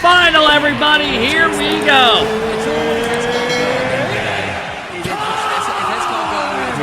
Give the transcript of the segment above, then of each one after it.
final, everybody. Here we go.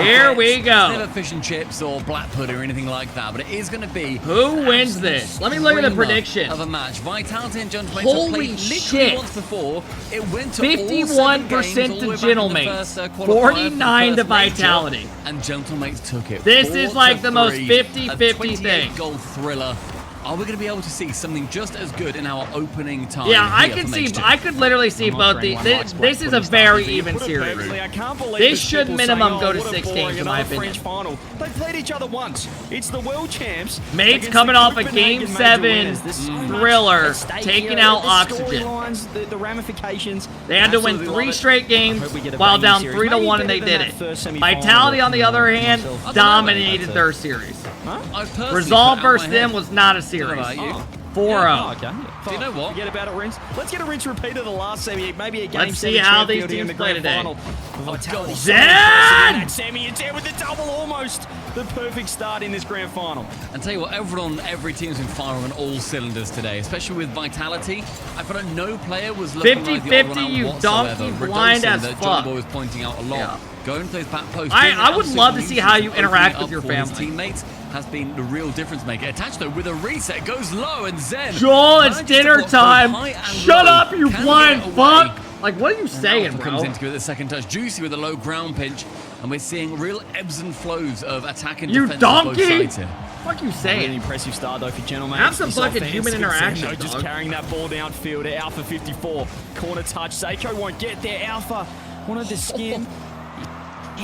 Here we go. It's never fish and chips or black pudding or anything like that, but it is going to be who wins this. Let me look at the prediction of a match. Vitality and Gentlemates holy have played shit once before. It went to 51% to Gentlemates, 49 to Vitality, and Gentlemates took it. This is like the most 50-50 thing. Goal thriller. Are we going to be able to see something just as good in our opening time? Yeah, I can see. I could literally see both the. This is a very even series. This should minimum go to 6 games, in my opinion. They played each other once. It's the world champs. Mates coming off a Game 7 thriller, taking out Oxygen. The ramifications. They had to win 3 straight games while down 3-1, and they did it. Vitality, on the other hand, dominated their series. Resolve versus them was not a series. 4-0. Okay. Do you know what? Forget about it, rinse. Let's get a rinse repeat of the last semi. Maybe a game. Let's see how these teams play today. Zen! Semi and Zen with the double, almost the perfect start in this grand final. And tell you what, every team's been firing on all cylinders today, especially with Vitality. I feel like no player was looking like the odd one out 50-50, you whatsoever. donkey blind as that fuck. John Boy was pointing out a lot. Yeah. Going to those back posts. I would love to see how you interact with your family. His teammates has been the real difference maker. Attached though with a reset, goes low, and Zen. Joel, it's dinner time. Shut up, you blind fuck. Like, what are you saying, bro? Comes in to give it the second touch. Juicy with a low ground pinch, and we're seeing real ebbs and flows of attack and defense. You donkey! On both sides here. What are you saying? Really impressive start though for Gentlemates. Have some fucking human interaction, dog. Just carrying that ball downfield at Alpha 54. Corner touch. Seiko won't get there. Alpha wanted the skin.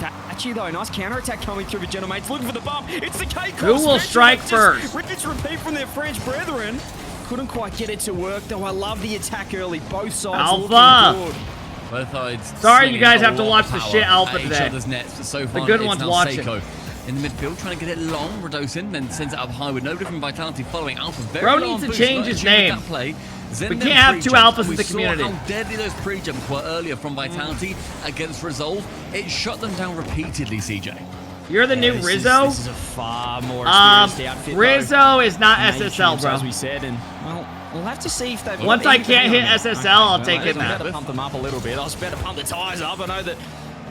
Actually, though, nice counter-attack coming through for Gentlemates. Looking for the bump. It's the K cross. Who will strike first? Rinse repeat from their French brethren. Couldn't quite get it to work, though. I love the attack early. Both sides Alpha. looking good. Both sides. Sorry, you guys have to watch the shit Alpha today. Each other's nets, but so far the good it's ones now watching. Seiko in the midfield, trying to get it long. Radosin then sends it up high with no different Vitality following Alpha. Very Bro long needs to boost, change his name. Play. We can't have 2 alphas in the community. We saw how deadly those pre-jumps were earlier from Vitality against Resolve. It shut them down repeatedly, CJ. You're the new Rizzo? This is a far more experienced outfit, Rizzo though. is not SSL, bro. As we said, and well, we'll have to see if they've. Once I can't hit SSL, I'll take it now. Better pump them up a little bit. I was better pump the tires up. I know that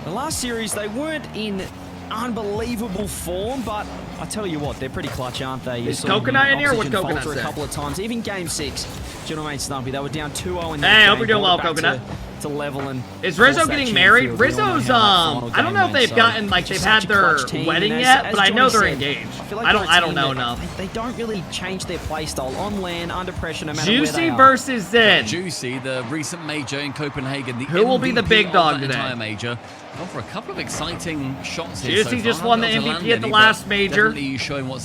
the last series they weren't in unbelievable form, but I tell you what, they're pretty clutch, aren't they? Is Coconut in here? What Coconut a said? couple of times, even Game 6, Gentlemates Stumpy. They were down 2-0 in that Hey, game. hope you're doing well, Back Coconut. To level and is Rizzo getting married? Rizzo's I don't know if they've gotten like they've had their wedding yet, but I know they're engaged. I don't know enough. They don't really change their play style on land, under pressure, no matter Juicy where they are. versus Zen. Juicy, the recent major in Copenhagen. Who will be the big dog today? Entire major. Gone for a couple of exciting shots here. Juicy just won the MVP at the last major.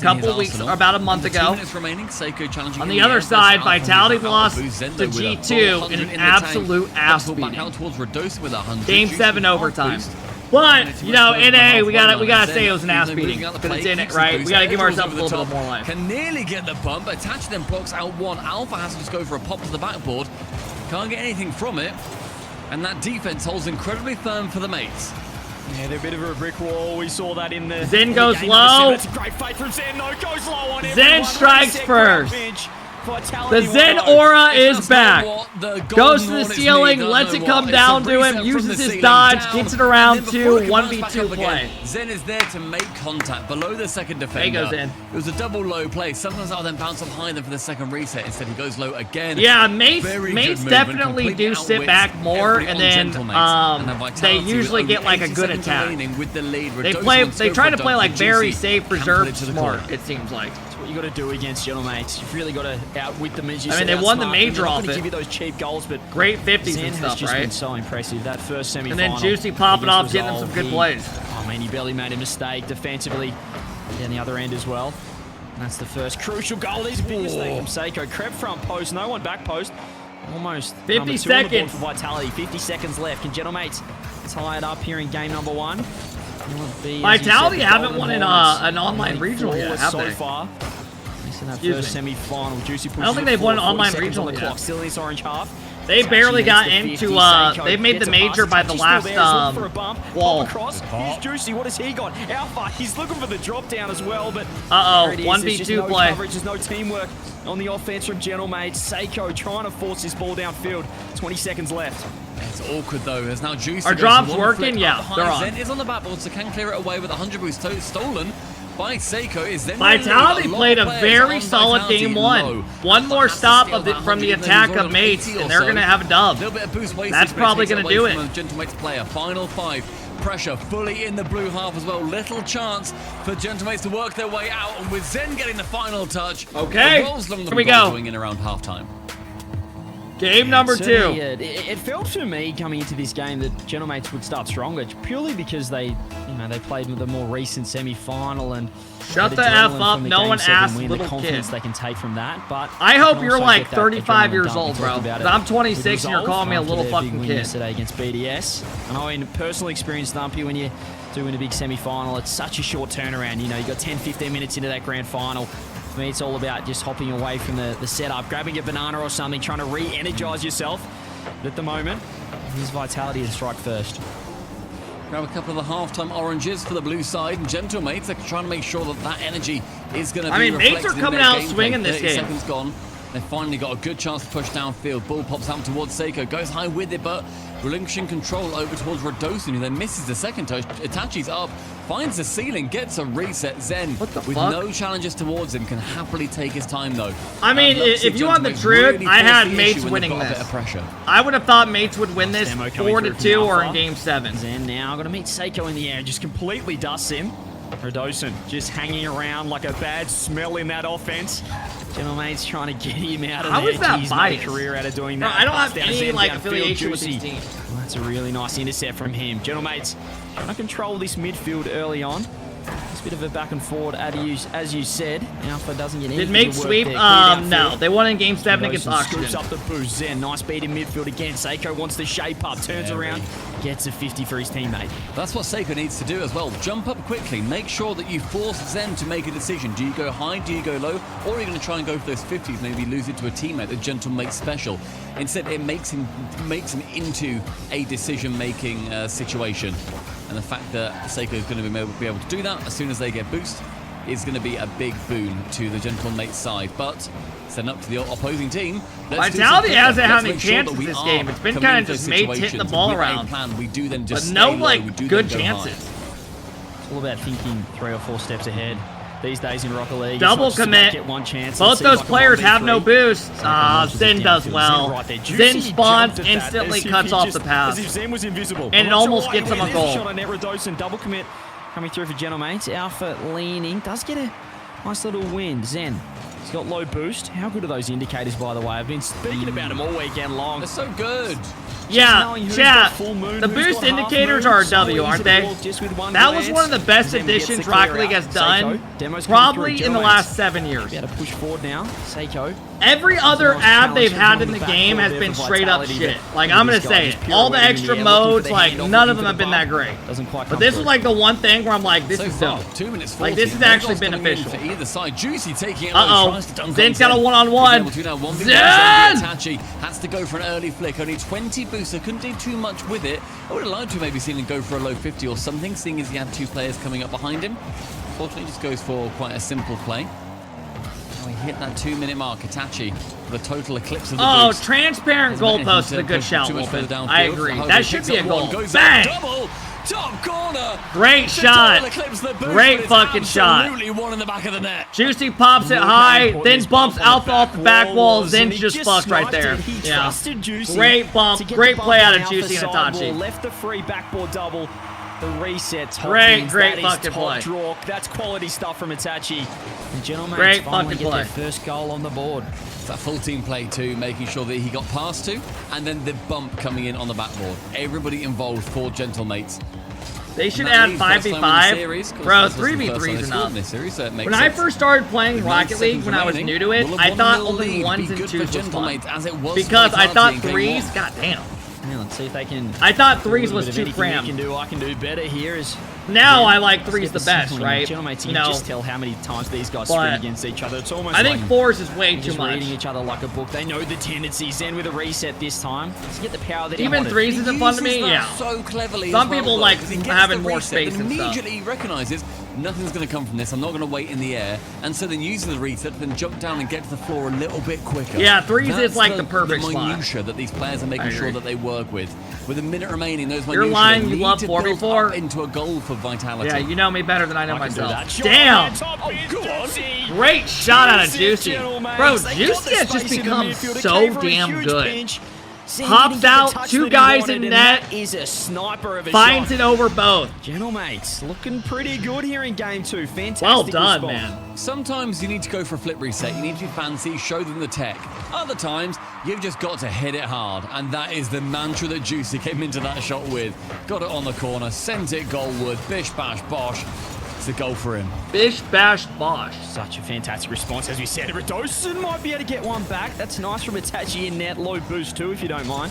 Couple weeks, about a month ago. 2 minutes remaining. Seiko challenging. On the other side, Vitality lost to G2 in an absolute ass beating. Game 7 overtime. But, you know, NA, we gotta say it was an ass beating. Because it's in it, right? We gotta give ourselves a little bit more life. Can nearly get the bump. Attach then blocks out one. Alpha has to just go for a pop to the backboard. Can't get anything from it. And that defense holds incredibly firm for the mates. Yeah, they're a bit of a brick wall. We saw that in the Zen goes low. That's a great fight from Zen. No, goes low on Zen strikes first. The Zen Vitality aura is back. Goes to the ceiling, lets it come down to him, uses his dodge, gets it around 2, 1v2 play. Zen is there to make contact below the second defender. He goes in. It was a double low play. Sometimes I'll then bounce up high them for the second reset. Instead, he goes low again. Yeah, mates definitely do sit back more, and then they usually get like a good attack. They try to play like very safe, reserved, smart. It seems like. What you got to do against Gentlemates. You've really got to outwit them as you I mean, they won the major off it. Give you those cheap goals, but great 50s Zen and has stuff, just right? been so impressive. That first semi-final. And then Juicy popping off, getting them some good plays. I mean, he barely made a mistake defensively. Down the other end as well. And that's the first crucial goal. These big mistake from Seiko. Crept front post, no one back post. Almost 50 seconds for Vitality. 50 seconds left. Can Gentlemates tie it up here in game number 1? Vitality haven't won in an online regional yet, have they? So far. In that first semi-final, Juicy pushes I don't think they've won an online 40 regional on the yet. clock. Still in this orange half. They barely got into, they made the major by the last, wall. Here's Juicy, what has he got? Alpha, he's looking for the drop down as well, but... Uh-oh, 1v2 play. Coverage, there's no teamwork on the offense from GentleMates. Seiko trying to force this ball downfield. 20 seconds left. It's awkward though, as now Juicy Are drops working? Yeah, they're on. Zen is on the backboard, so can clear it away with 100 boost stolen by Seiko. Is then Vitality played a very solid game one. One more stop from the attack of Mates, and they're going to have a dub. That's probably going to do it. GentleMates player, final 5. Pressure fully in the blue half as well. Little chance for GentleMates to work their way out, and with Zen getting the final touch. Okay, here we go. Going in around halftime. Game number 2. It felt to me coming into this game that GentleMates would start stronger, purely because they played with the more recent semi-final and shut the F up. No one asked little the confidence kid. They can take from that. But I hope you're like 35 years old, bro. I'm 26 and you're calling me a little fucking kid. Yesterday against BDS, and I personally experienced Dumpy when you doing a big semi-final. It's such a short turnaround. You got 10-15 minutes into that grand final. For me, it's all about just hopping away from the setup, grabbing a banana or something, trying to re-energize yourself. But at the moment, here's Vitality to strike first. Grab a couple of the halftime oranges for the blue side, and GentleMates are trying to make sure that energy is going to be reflected. Mates are coming out swinging this game. 30 seconds gone. They've finally got a good chance to push downfield. Ball pops out towards Seiko, goes high with it, but relinquishing control over towards Radosin, who then misses the second touch. Itachi's up, finds the ceiling, gets a reset. Zen, with no challenges towards him, can happily take his time though. I mean, if you want the truth, I had Mates winning this. I would have thought Mates would win this 4-2 or in Game 7. Zen now going to meet Seiko in the air, just completely dusts him. Radosin just hanging around like a bad smell in that offense. GentleMates trying to get him out of there. How is that biased? A career out of doing that. No, I don't have any affiliation with this team. Well, that's a really nice intercept from him. GentleMates trying to control this midfield early on. It's a bit of a back and forward, as you said. Alpha doesn't get anything. Did Mates sweep? No. They won in Game 7 against Oxygen. Scoops up the boost. Zen, nice beat in midfield again. Seiko wants to shape up, turns around, gets a 50 for his teammate. That's what Seiko needs to do as well. Jump up quickly. Make sure that you force Zen to make a decision. Do you go high? Do you go low? Or are you going to try and go for those 50s, maybe lose it to a teammate that GentleMates special? Instead, it makes him into a decision-making situation. And the fact that Seiko is going to be able to do that as soon as they get boost is going to be a big boon to the GentleMates side. But send up to the opposing team. Vitality hasn't had any chances this game. It's been kind of just Mates hitting the ball around. But no, good chances. It's all about thinking 3 or 4 steps ahead. These days in RocketLeague, double commit. Get one chance. Both those players have no boost. Zen does well. Zen spawns, instantly cuts off the pass. As if Zen was invisible. And it almost gets him a goal. Shot on Radosin, double commit coming through for GentleMates. Alpha leaning, does get a nice little win. Zen, he's got low boost. How good are those indicators, by the way? I've been speaking about them all weekend long. They're so good. Yeah, chat. The boost indicators are a W, aren't they? That was one of the best additions Rocket League has done, probably in the last 7 years. Got to push forward now. Seiko. Every other ad they've had in the game has been straight up shit. Like, I'm going to say it. All the extra modes, like, none of them have been that great. But this is like the one thing where I'm like, this is dope. Like, this is actually beneficial. Uh-oh. Zen's got a one-on-one. Zen! Itachi has to go for an early flick. Only 20 booster. Couldn't do too much with it. I would have liked to maybe seen him go for a low 50 or something, seeing as he had 2 players coming up behind him. Fortunately, just goes for quite a simple play. Now we hit that 2-minute mark. Itachi, the total eclipse of the boost. Oh, transparent goalpost is a good shout, Wolfen. I agree. That should be a goal. Bang! Top corner. Great shot. Great fucking shot. One in the back of the net. Juicy pops it high, then bumps Alpha off the back wall. Zen just fucked right there. Yeah. Great bump. Great play out of Juicy and Itachi. Left the free backboard double. The reset. Great fucking play. That's quality stuff from Itachi. Great fucking play. First goal on the board. It's that full team play too, making sure that he got past to, and then the bump coming in on the backboard. Everybody involved for GentleMates. They should add 5v5. Bro, 3v3 is enough. When I first started playing Rocket League, when I was new to it, I thought only 1s and 2s was fun. Because I thought 3s, goddamn. Let's see if they can. I thought 3s was too cramped. I can do better here as Now I like 3's the best, ceiling. right? Gentlemates, You you can know, just tell how many times these guys but sprint against each other. It's almost I think like 4's is way they're too just much. reading each other like a book. They know the tendencies. Zen with a reset this time. Let's get the power that he Even wanted. 3's isn't fun to me, Uses that yeah. so cleverly Some as well, people though, like 'cause he gets having the more reset, space then and stuff. immediately he recognizes nothing's going to come from this. I'm not going to wait in the air, and so then uses the reset, then jump down and get to the floor a little bit quicker. Yeah, 3's is That's like the perfect the spot. minutia that these players are making sure that they work with. With a minute remaining, those You're minutia lying, they you need love to 4v4? build up into a goal for Vitality. Yeah, you know me better than I know I can do myself. that. Shot Damn! on top is Juicy. Great shot out of Juicy. Gentlemates. Bro, They got Juicy the has just space in the become midfield. It so came from a damn huge good. pinch. Zen Hops didn't get the out, touch 2 that he guys wanted, in and net. that is a sniper of a Finds shot. it over both. Gentlemates looking pretty good here in game 2. Fantastic Well done, response. man. Sometimes you need to go for a flip reset. You need to be fancy, show them the tech. Other times, you've just got to hit it hard. And that is the mantra that Juicy came into that shot with. Got it on the corner, sent it goalward, bish, bash, bosh. It's a goal for him. Bish, bash, bosh. Such a fantastic response, as we said. Redoson might be able to get one back. That's nice from Itachi in net. Low boost too, if you don't mind.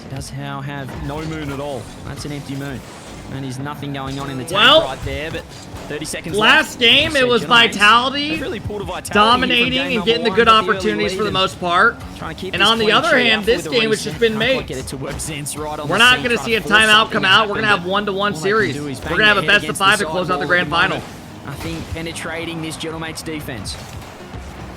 He does now have no moon at all. That's an empty moon. And there's nothing going on in the tank right there, but 30 seconds last left. game, it was Gentlemates, Vitality they've really pulled a Vitality dominating here from game and getting the number good one, got opportunities early for the lead most part. Trying to keep And this on the clean other sheet hand, out this with a game has reset. just been Can't made. quite get it to work. Zen's right on We're the not scene, going to trying see a force timeout something come to out. We're happen, going to have but 1-to-1 all they series. can do is We're bang going to have a their head best of against the 5 to close out the sidewall grand at the final. moment. I think penetrating this Gentlemates defense.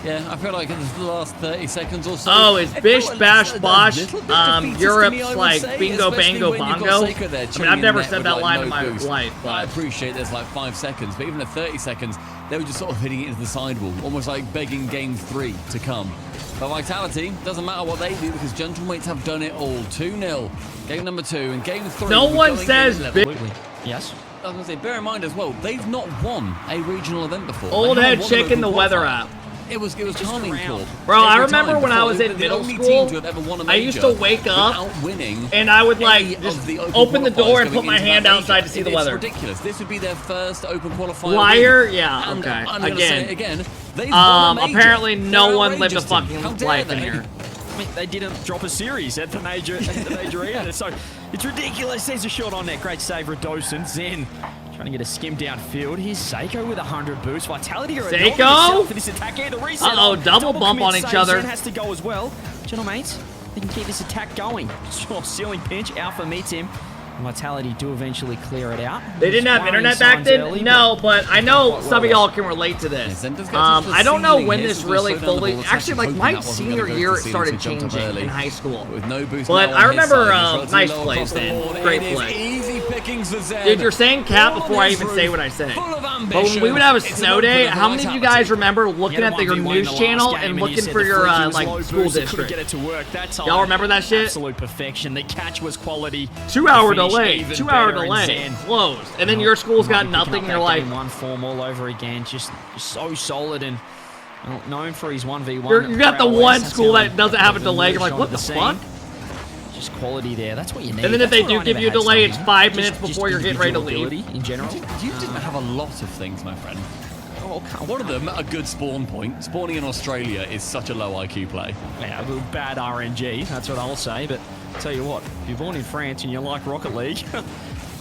Yeah, I feel like in the last 30 seconds or so. Oh, it's it bish, felt bash, a bosh. little bit defeatist to Europe's me, I would like say, bingo, especially bango, when you've got bongo. Seiko there I mean, chilling I've never in net said with, that like, line no in my boost. life, I but appreciate there's like 5 seconds, but even at 30 seconds, they were just sort of hitting it into the sidewall, almost like begging game 3 to come. But Vitality, doesn't matter what they do because Gentlemates have done it all. 2-0, game number 2, and game 3. no we're one going says in big. Absolutely. Yes. I was going to say, bear in mind as well, they've not won a regional event before. Old They head haven't won chicken, an the open weather qualifier. app. It was calming round. for. Bro, I every remember time when I before. was They in were the middle only school, team to have ever won a I used major to wake up without winning and I would any like of just the open the door qualifiers and put going my into hand that outside major. to see the It's weather. ridiculous. This would be their first open qualifier. Liar? win. Yeah, And okay. I'm gonna say it Again. again. They've won a major. Apparently no They're one lived a outrageous team. fucking How dare life in they? here. I mean, they didn't drop a series at the major either, so it's ridiculous. There's a shot on net. Great save, Redoson. Zen trying to get a skim downfield. Here's Seiko with 100 boosts. Vitality are Seiko? for this attack here. The reset. Uh-oh, double bump on commit each save. other. Zen has to go as well. Gentlemates, they can keep this attack going. Sure, ceiling pinch. Alpha meets him. Vitality do eventually clear it out. They didn't have Warning internet back signs then? early, No, but I know Quite some of well. y'all can relate to this. Zenda's got to the I don't know ceiling when here, this so really slow down the fully... ball. It's Actually, like hoping my that wasn't senior gonna go to year, the it ceiling, started so he jumped up changing early. in high school. With no boost But now I on his remember, side. He's nice low plays, across the Dan. board. Great It is play. easy pickings for Zen. Dude, you're saying cap On before I his even roof, say what I say. full of But when ambition. we would have a It's an snow open day, for how many of you Vitality. guys remember looking Yeah, at your 1v1 in news the last channel game, and you looking said for the your freaky was like low school boost, they couldn't district? get it to work that time. Y'all remember that shit? Absolute perfection. The catch was quality. 2 hour The finish delay, even 2 hour better, and delay, Zen, closed. And then your school's got might be nothing picking and up you're that like, game one form all over again. Just so solid and well, known for his 1v1. you got the prowess. one That's school how that doesn't have a the delay. You're newest like, what onto the scene. fuck? Just quality there. That's what you need. And then if That's they do what I give never you a had delay, from it's him. 5 minutes Just before you're getting ready to leave. individual ability in general. You didn't have a lot of things, my friend. Oh, come One of them, a good spawn point. Spawning in Australia is such a low IQ play. Yeah, a little bad RNG, that's what I'll say, but tell you what, if you're born in France and you like Rocket League,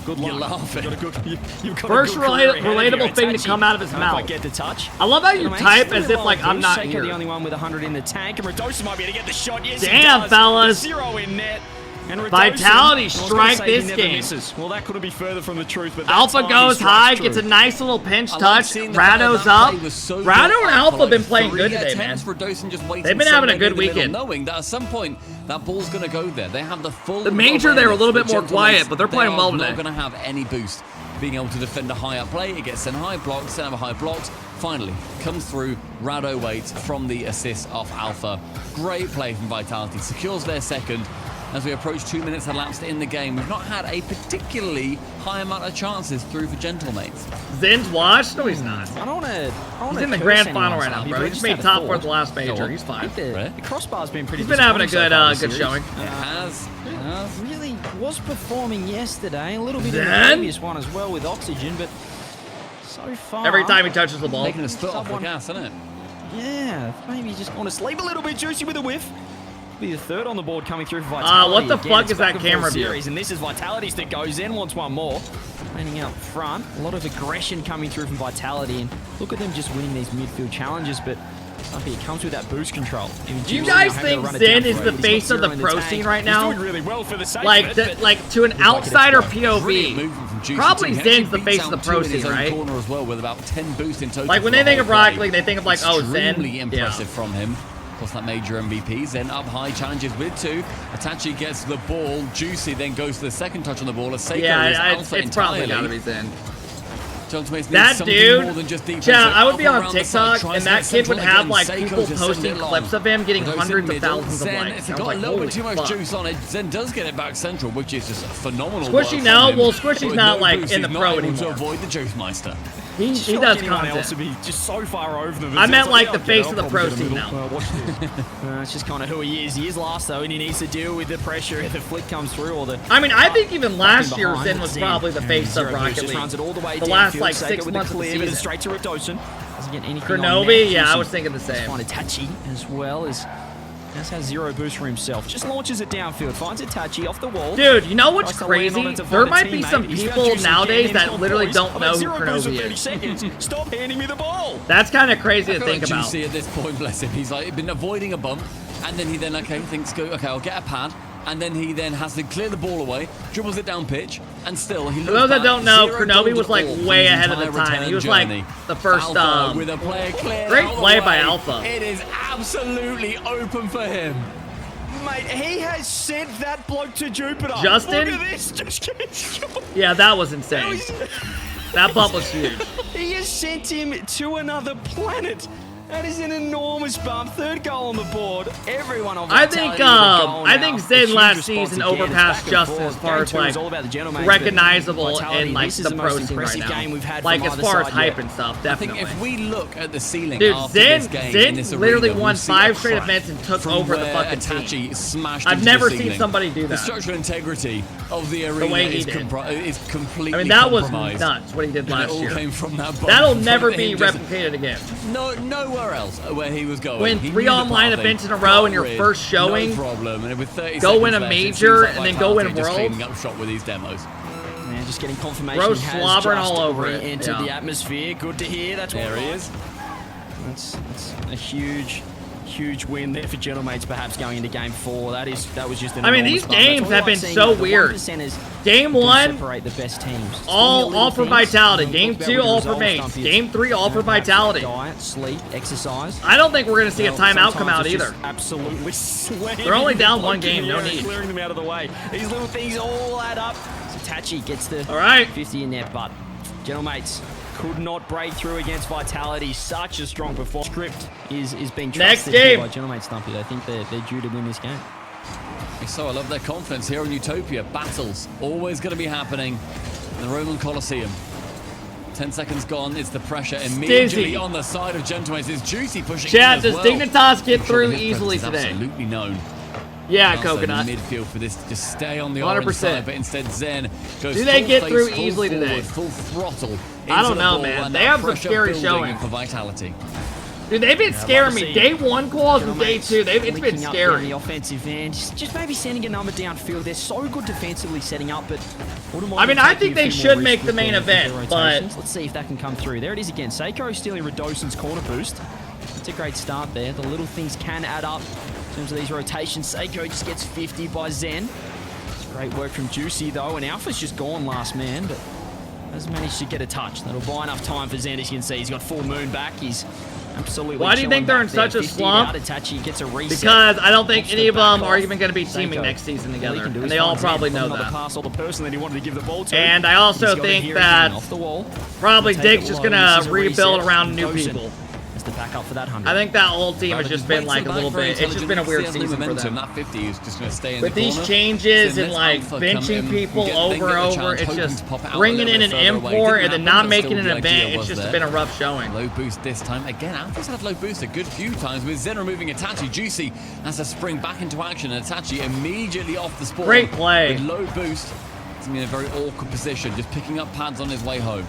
good luck. You're laughing. You've got a good, you've got First a good career ahead of you. relatable It's thing to actually- come out of his can't mouth. quite get the touch. I love how you Gentlemates, type still as if low like I'm boost. not Seiko here. the only one with 100 in the tank, and Redoson might be able to get the shot. Yes, he Damn, does. fellas. The 0 in net. And Redoson, Vitality I was gonna strike say he this never game. misses. Well, that couldn't be further from the truth, but that Alpha time he goes strikes high, true. gets a nice little pinch I like touch. seeing the fact Rado's that up. play was so Rado good and for Alpha like been playing 3 good today, man. attempts for Redoson just waiting They've been so having a late good in the middle, weekend. knowing that at some point that ball's going to go there. They have the full. The major, they were a little bit more Gentlemates, quiet, but they're playing well They today. are not going to have any boost. Being able to defend a high up play, it gets sent high blocks, sent over high blocks. Finally, comes through. Rado waits from the assist off Alpha. Great play from Vitality. Secures their second. As we approach 2 minutes elapsed in the game, we've not had a particularly high amount of chances through for Gentlemates. Zen's washed? No, he's not. I don't want to. He's in the grand final right now, bro. He just made top four at the last major. He's fine. The crossbar's been pretty. He's been having a disappointing so far good this showing. series. It has. Really was performing yesterday, a little bit in the Zen? previous one as well with oxygen, but so far Every time he touches the ball. Making his foot off the Someone- gas, isn't it? yeah, maybe just want to sleep a little bit. Juicy with a whiff. Be the third on the board coming through for Vitality. What the Again, fuck it's is that back and camera forth view? series, and this is Vitality's that goes in, wants one more. Landing out front. A lot of aggression coming through from Vitality, and look at them just winning these midfield challenges, but it comes with that boost control. Do you guys think Zen is the face of the pro scene right now? He's doing really well for the safe Like, bet, like to an outsider POV, Juicy probably too. He Zen's actually the face beats of the out pro two in his scene, own right? corner as well, with about 10 boosts in total. Like when for they the think of whole Rocket play. League, they think of like, oh, Zen. Extremely impressive from him. Of course, that major MVP. Zen up high, challenges with 2. Itachi gets the ball. Juicy then goes to the second touch on the ball. Seiko is Alpha it's probably entirely. gotta be Zen. That dude, more than just yeah, I would be on TikTok, and that kid would have like people posting clips of him getting hundreds of thousands of likes. It's got a little bit too much juice on it. Zen does get it back central, which is just phenomenal. Squishy now, well, Squishy's not like in the pro anymore. To avoid the Juice Meister. He does content. To be just so far over them. I meant like the face of the pro scene now. Watch this. It's just kind of who he is. He is last though, and he needs to deal with the pressure if the flick comes through or the. I mean, I think even last year Zen was probably the face of Rocket League. Runs it all the way the last like 6 months of the season. Straight to Ridosin. Doesn't get anything. Kronobi, yeah, I was thinking the same. Find Itachi as well as. Has 0 boost for himself. Just launches it downfield. Finds Itachi off the wall. Dude, you know what's crazy? There might be some people nowadays that literally don't know who Kronobi is. Stop handing me the ball. That's kind of crazy to think about. Juicy at this point, bless him. He's like been avoiding a bump, and then he then thinks, okay, I'll get a pad. And then he then has to clear the ball away, dribbles it down pitch, and still he looks. For those that don't know, Zero Kronobi was like goal way for his ahead of the entire time. He was return like the first Alpha with a player cleared great out the play by way. Alpha. It is absolutely open for him. Mate, he has sent that bloke to Jupiter. Justin? Look at this. Just get shot. Yeah, that was insane. That bump was huge. He has sent him to another planet. That is an enormous bump. 3rd goal on the board. Everyone on I think Zen last season overpassed Justin as far as like recognizable in like the pro scene right now. Like as far as hype and stuff, definitely. I think if we look at the ceiling, dude, after this game, Zen literally won 5 straight events and took over the fucking team. I've never seen somebody do that. The structural integrity of the arena is completely. I mean, that was compromised. nuts what he did last year. It all came from that bump. That'll never be replicated again. Nowhere else where he was going. Win 3 online events in a row in your first showing. No problem. And with 30 go win a left, major and then go win Worlds. Worlds. Up shot with these demos. Man, just getting confirmation. Bro slobbering all over it. Entered the atmosphere. Good to hear. That's there he is. That's a huge win there for Gentlemates, perhaps going into game 4. That was just an. I mean, these games have been so weird. Game 1, separate the best teams. all for Vitality. Game 2, all for Mates. Game 3, all for Vitality. Diet, sleep, exercise. I don't think we're gonna see a timeout come out either. Absolutely sweating. They're only down 1 game. No need. Clearing them out of the way. These little things all add up. So Tachi gets the 50 in there, but Gentlemates could not break through against Vitality. Such a strong performance. Script is being trusted by Gentlemates Stumpy. I think they're due to win this game. So I love their confidence here in Utopia. Battles always going to be happening in the Roman Colosseum. 10 seconds gone. It's the pressure immediately on the side of Gentlemates. It's Juicy pushing Chat, in as does well. Dignitas get through easily today? Absolutely known. Yeah, Coconut. Midfield for this to just stay on the orange side, but instead Zen goes. Do they get through full easily forward, today? Full throttle. I don't know, man. They have some scary showing for Vitality. Dude, they've been scaring me. Day 1 calls and day 2, it's been scary. The offensive end, just maybe sending a number downfield. They're so good defensively setting up, but I mean, I think they should make the main event, but let's see if that can come through. There it is again. Seiko stealing Ridosin's corner boost. It's a great start there. The little things can add up in terms of these rotations. Seiko just gets 50 by Zen. It's great work from Juicy though, and Alpha's just gone last man, but has managed to get a touch. That'll buy enough time for Zen. As you can see, he's got full moon back. He's absolutely. Why do you think they're in such a slump? Gets a reset. Because I don't think any of them are even going to be teaming next season together, and they all probably know that. Pass on the person that he wanted to give the ball to. And I also think that probably Dick's just going to rebuild around new people. The backup for that 100. I think that whole team has just been like a little bit. It's just been a weird season for them. That 50 is just going to stay in with these changes and like benching people over and over, it's just bringing in an import and then not making an event. It's just been a rough showing. Low boost this time again. Alpha's had low boost a good few times with Zen removing Itachi. Juicy has to spring back into action, and Itachi immediately off the spawn. Great play. With low boost, he's in a very awkward position, just picking up pads on his way home.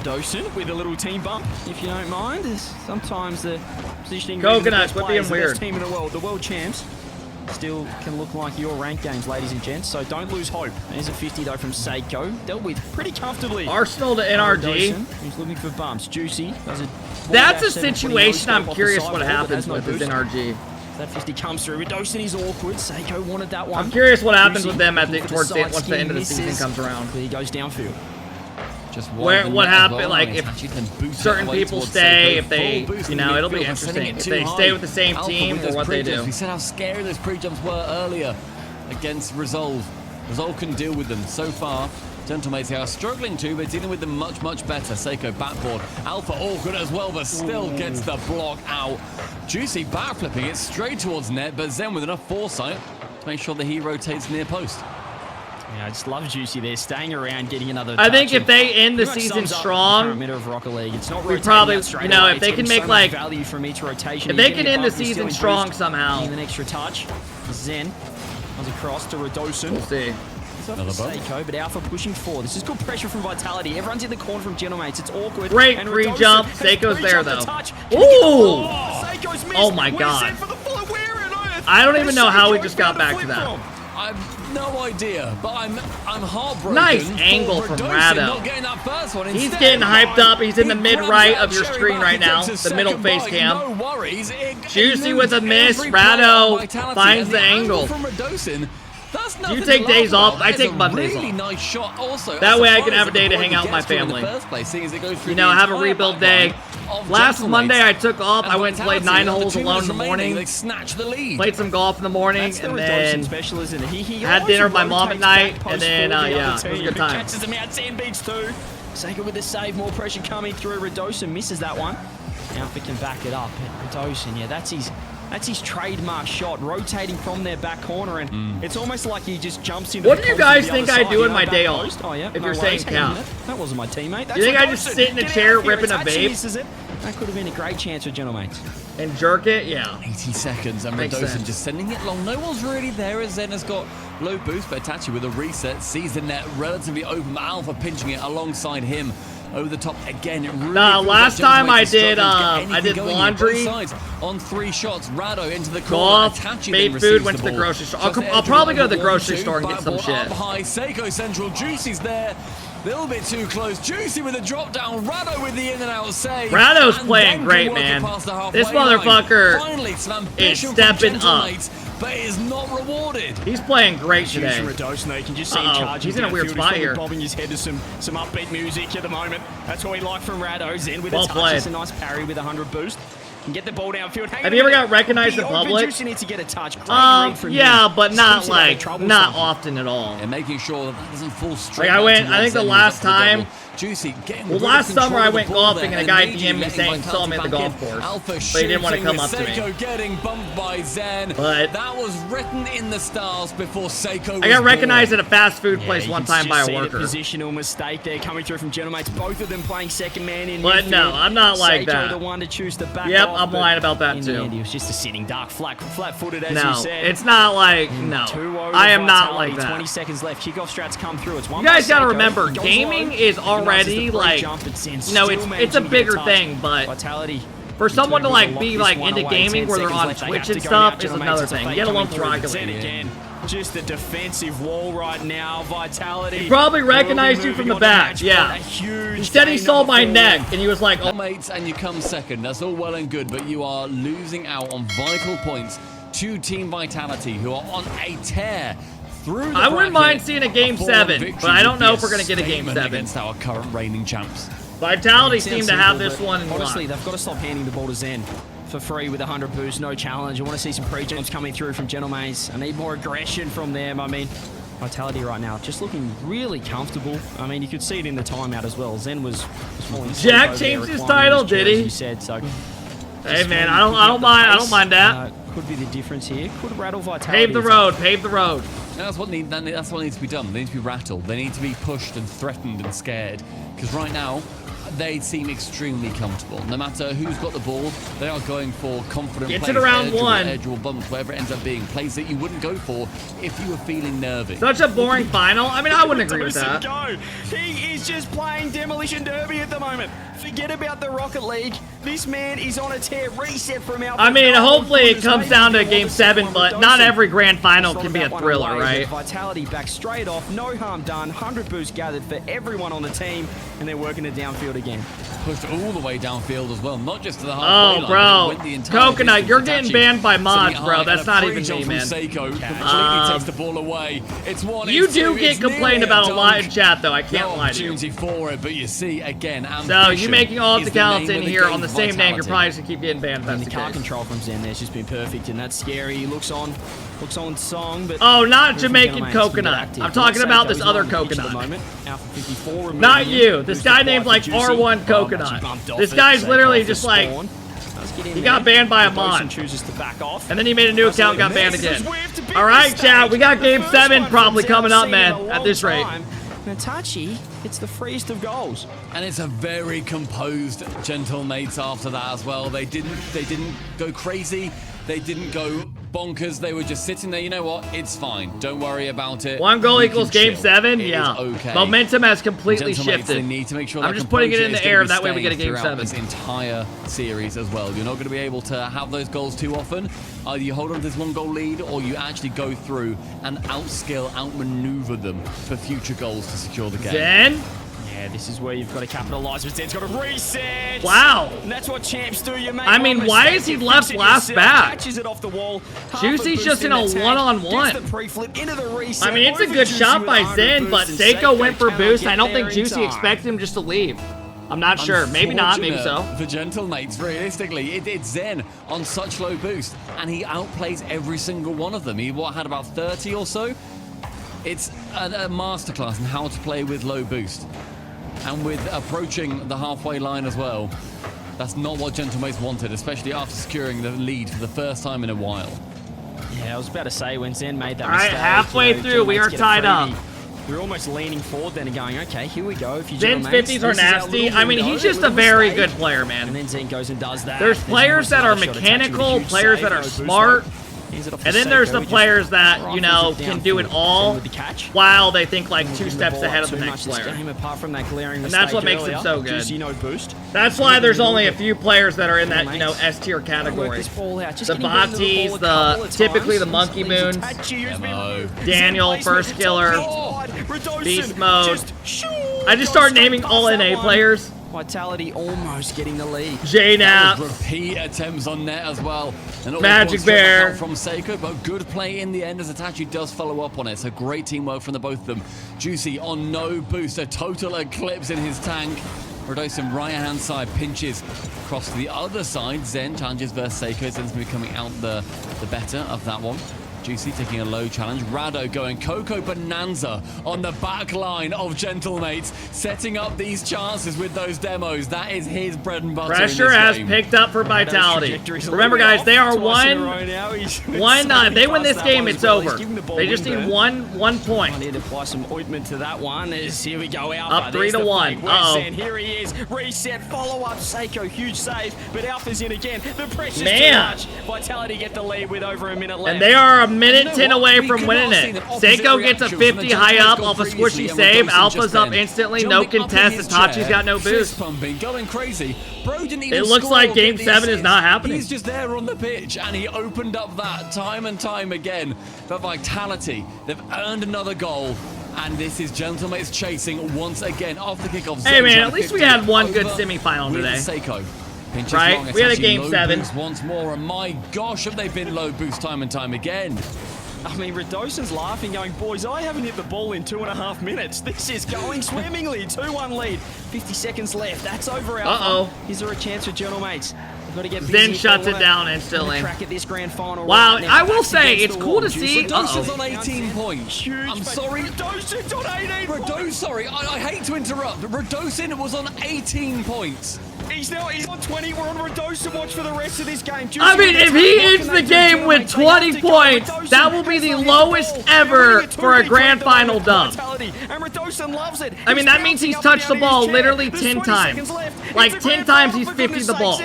Docent with a little team bump, if you don't mind. Sometimes the positioning Coconut, quit being weird. The best team in the world champs, still can look like your ranked games, ladies and gents. So don't lose hope. There's a 50 though from Seiko, dealt with pretty comfortably. Arsenal to NRG. He's looking for bumps. Juicy does a. That's a situation I'm curious what happens with his NRG. That 50 comes through. Docent is awkward. Seiko wanted that one. I'm curious what happens with them towards once the end of the season comes around. He goes downfield. Just what happened? Like if certain people stay, if they, you know, it'll be interesting if they stay with the same team or what they do. We said how scary those pre-jumps were earlier against Resolve. Resolve can deal with them so far. Gentlemates are struggling to, but dealing with them much, much better. Seiko backboard. Alpha awkward as well, but still gets the block out. Juicy backflipping it straight towards net, but Zen with enough foresight to make sure that he rotates near post. Yeah, I just love Juicy there, staying around, getting another. I think if they end the season strong, of RocketLeague, it's not we probably, you know, if they can make like value from each rotation, if they can end the season strong somehow, an extra touch. Zen comes across to Redocent. We'll see. Another Seiko, but Alpha pushing forward. This is good pressure from Vitality. Everyone's in the corner from Gentlemates. It's awkward. Great free jump. Seiko's there though. Ooh! Oh my god! I don't even know how he just got back to that. I've no idea, but I'm heartbroken. Nice angle from Rado. Not getting that first one. He's getting hyped up. He's in the mid-right of your screen right now, the middle face cam. No worries. Juicy with a miss. Rado finds the angle. Do you take days off? I take Mondays off. Nice shot also. That way I can have a day to hang out with my family. You know, have a rebuild day. Last Monday I took off. I went and played 9 holes alone in the morning. Played some golf in the morning, and then had dinner with my mom at night, and then, yeah, it was a good time. Seiko with the save, more pressure coming through. Redocent misses that one. Alpha can back it up. Redocent, yeah, that's his trademark shot, rotating from their back corner, and it's almost like he just jumps into. What do you guys think I do in my day off? Oh, yeah, if you're saying count. That wasn't my teammate. You think I just sit in a chair ripping a vape? That could have been a great chance for Gentlemates. And jerk it, yeah. 80 seconds, and Redocent just sending it long. No one's really there as Zen has got low boost, but Itachi with a reset sees the net relatively open. Alpha pinching it alongside him. Over the top again. Really last time I did laundry on 3 shots. Rado into the golf, made food, went to the grocery store. I'll probably go to the grocery store and get some shit. Up high, Seiko Central, Juicy's there. A little bit too close. Juicy with a drop down. Rado with the in and out save. Rado's playing great, man. This motherfucker is stepping up. But is not rewarded. He's playing great today. He's in a weird spot here. Bobbing his head to some upbeat music at the moment. That's what we like from Rado. Zen with a touch. It's a nice parry with 100 boost. Can get the ball downfield. Have you ever got recognized in public? Juicy needs to get a touch. Yeah, but not often at all. And making sure that doesn't fall straight. Like I think the last time. Juicy Well, last summer I went golfing and a guy DM'd me saying saw me at the golf course, but he didn't want to come up to me. Getting bumped by Zen. But that was written in the stars before Seiko. I got recognized at a fast food place one time by a worker. Positional mistake there coming through from Gentlemates. Both of them playing second man in. But no, I'm not like that. The one to choose to back yep, off, I'm lying about that too. He was just a sitting duck, flat-footed as you said. No, it's not like I am not like that. 20 seconds left. Kickoff strats come through. It's one. You guys gotta remember, gaming is already like. No, it's a bigger thing, but for someone to like be like into gaming where they're on Twitch and stuff is another thing. Get alone for RocketLeague. Just a defensive wall right now. Vitality. He probably recognized you from the back. Yeah. He said he saw my neck, and he was like, "Oh, mates," and you come second. That's all well and good, but you are losing out on vital points to Team Vitality, who are on a tear. I wouldn't mind seeing a Game 7, but I don't know if we're going to get a Game 7. Against our current reigning champs. Vitality seem to have this one in honestly, they've got to stop handing the ball to Zen for free with 100 boost, no challenge. I want to see some pre-jumps coming through from Gentlemates. I need more aggression from them. I mean, Vitality right now just looking really comfortable. I mean, you could see it in the timeout as well. Zen was falling. Jack changed his title, did he? You said so. Hey man, I don't mind that. Could be the difference here. Could rattle Vitality. Pave the road. Pave the road. That's what needs to be done. They need to be rattled. They need to be pushed and threatened and scared. Because right now, they seem extremely comfortable. No matter who's got the ball, they are going for confident Gets plays. it around one. Edge or bumps, whatever it ends up being. Plays that you wouldn't go for if you were feeling nervy. Such a boring final. I mean, I wouldn't agree with that. Go. He is just playing Demolition Derby at the moment. Forget about the Rocket League. This man is on a tear. Reset from Alpha. I mean, hopefully it comes down to Game 7, but not every grand final can be a thriller, right? Vitality back straight off. No harm done. 100 boosts gathered for everyone on the team, and they're working it downfield again. Pushed all the way downfield as well, not just to the halfway line. Oh, bro. But the entire Coconut, you're getting Hitachi banned by mods, sitting bro. high, That's and a not free even jump me, from man. Seiko completely takes the ball away. It's one. You it's do two, get it's complained nearly about a lot in dunk. chat, though. I can't No lie to you. opportunity for it, but you see, again, So, you making all of the accounts accounts in here on the same name, you're probably just going to keep getting banned if And that's the the car case. control from Zen there's just been perfect, and that's scary. He looks on song, but Oh, not Zen's Jamaican gonna make coconut. active. I'm talking Let's about say this he's other on the pitch at the coconut. moment. Alpha 54 removing Not him. you. This Who's guy the named fly like for Juicy? R1 Oh, Coconut. actually bumped off This it. guy's Take literally off the just like, spawn. Let's get in he there. got banned by a Redoson mod. chooses to back off. And then he made a new account, got banned Misses again. with the All right, big chat, we got mistake. Game The 7 first probably one coming from up, Zen man, in a at long this rate. time. Hitachi, it's the freest of goals. And it's a very composed Gentlemates after that as well. They didn't go crazy. They didn't go bonkers. They were just sitting there. You know what? It's fine. Don't worry about it. One goal We equals can Game chill. 7? It Yeah. is okay. Momentum has completely Gentlemates, shifted. They need to make sure I'm that just putting it composure in the is gonna air, be that way we get a staying Game throughout 7. This entire series as well. You're not going to be able to have those goals too often. Either you hold on to this 1 goal lead, or you actually go through and outskill, outmaneuver them for future goals to secure the game. Zen? Yeah, this is where you've got to capitalize, but Zen's got to reset. Wow. And that's what champs do. You make I mean, one why mistake, is he you left fix it last yourself, back? Catches it off the wall. Juicy's Half just boost in a the tank, one-on-one. gets the pre-flip into the reset. I mean, it's a Over good Juicy shot with by 100 Zen, but boost, and Seiko went for cannot boost. get I don't there think in Juicy time. expected him just to leave. I'm not sure. Maybe not, maybe so. Unfortunate for Gentlemates, realistically, it's Zen on such low boost, and he outplays every single one of them. He had about 30 or so. It's a masterclass in how to play with low boost, and with approaching the halfway line as well. That's not what Gentlemates wanted, especially after securing the lead for the first time in a while. Yeah, I was about to say when Zen made that All right, mistake. halfway through, we Gentlemates are get a tied freebie. up. We're almost leaning forward then and going, okay, here we go. If you Zen's Gentlemates, 50s are this is our nasty. little I mean, window, he's just a little very mistake. good player, And man. then Zen goes and does that. There's players that are almost another shot attached with a mechanical, huge players save, that are no boost smart, mode. Hands it off to and then there's Seiko, the who players just that, you know, rifles it can do it downfield. all Zen with the catch. while they think like Not 2 giving the steps ball ahead up of the too next much this player. game, apart from that glaring And that's what mistake makes him earlier. so good. Juicy, no boost. That's why there's only a few players that are in that, you know, S tier Work category. this ball out. Just The getting rid of Vatis, ball a couple of typically the times. Monkey Leaves Moons. Hitachi, who's been Demo. removed. Daniel, Zen first plays killer. with top speed. Redoson Beast mode. just shoo, I just goes start straight naming past all that NA one. players. Vitality almost getting the lead. That J-Nap. was repeat attempts on net as well. And always Magic one straight back Bear. out from Seiko, but good play in the end as Hitachi does follow up on it. So great teamwork from the both of them. Juicy on no boost, a total eclipse in his tank. Redoson right hand side pinches across to the other side. Zen challenges versus Seiko. Zen's going to be coming out the better of that one. Juicy taking a low challenge. Rado going Coco Bonanza on the back line of Gentlemates, setting up these chances with those demos. That is his bread and butter. Pressure in this has game. picked up for Vitality. Trajectory's a Remember, little bit guys, they off are twice in a one. row now. He's If they win this past that game, one it's as well. over. He's giving the ball They just need windburn. one I point. need to apply some ointment to that one. As here we go, Alpha. Up 3 There's to the 1. fake. Where's Uh-oh. Zen? Here he is. Reset, follow up. Seiko, huge save, but Alpha's in again. The pressure's Man. too much. Vitality get the lead with over a minute left. And they are a minute You know 10 what? away We from could winning not see it. the opposite Seiko gets a reaction from 50 the high Gentleman's up goal off a previously, squishy and save. Redoson Alpha's just up then instantly. No jumping up in contest. his Hitachi's chair, got no fist boost. pumping, going crazy. Bro didn't even It looks score like or Game get the 7 is assist. not happening. He's just there on the pitch, and he opened up that time and time again. But Vitality, they've earned another goal. And this is Gentlemates chasing once again off the kickoff. Hey, man, at least we had one good semifinal with today. Seiko. Pinches Right? long, We had a Hitachi Game low 7. boost once more, and my gosh, have they been low boost time and time again. I mean, Redoson's laughing, going, boys, I haven't hit the ball in 2.5 minutes. This is going swimmingly. 2-1 lead. 50 seconds left. That's over Alpha. Uh-oh. Is there a chance for Gentlemates? They've got to get busy Zen if shuts they it wanna down instantly. crack at this grand final. Wow, right now. I will Backs say, against it's the cool wall. to Juicy see- Redoson's Uh-oh. on 18 points. Huge. I'm sorry. Redoson's on 18 points. Sorry, I hate to interrupt, but Redoson was on 18 points. He's on 20. We're on Radosa watch for the rest of this game. I mean, if he ends the game with 20 points, that will be the lowest ever for a grand final dub. I mean, that means he's touched the ball literally 10 times. Like 10 times he's 50'd the ball.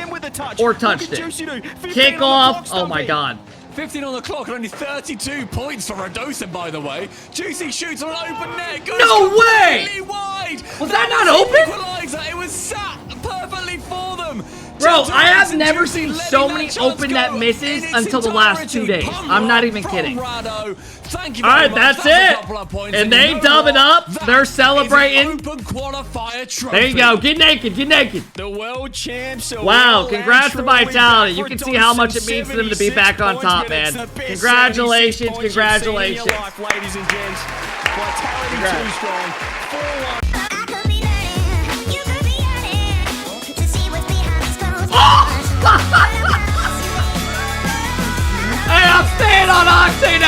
Or touched it. Kickoff. Oh my god. 15 on the clock and only 32 points for Radosa, by the way. Juicy shoots on an open net. Goes No way! completely wide. Was that not open? Equalizer. It was sat perfectly for them. Bro, I have never seen so many open net misses until the last 2 days. I'm not even kidding. Alright, that's it. And they dub it up. They're celebrating. There you go. Get naked. Get naked. The world champs. Wow, congrats to Vitality. You can see how much it means to them to be back on top, man. Congratulations. Congratulations. Ladies and gents. Vitality too strong. 4-1. Hey, I'm staying on Octane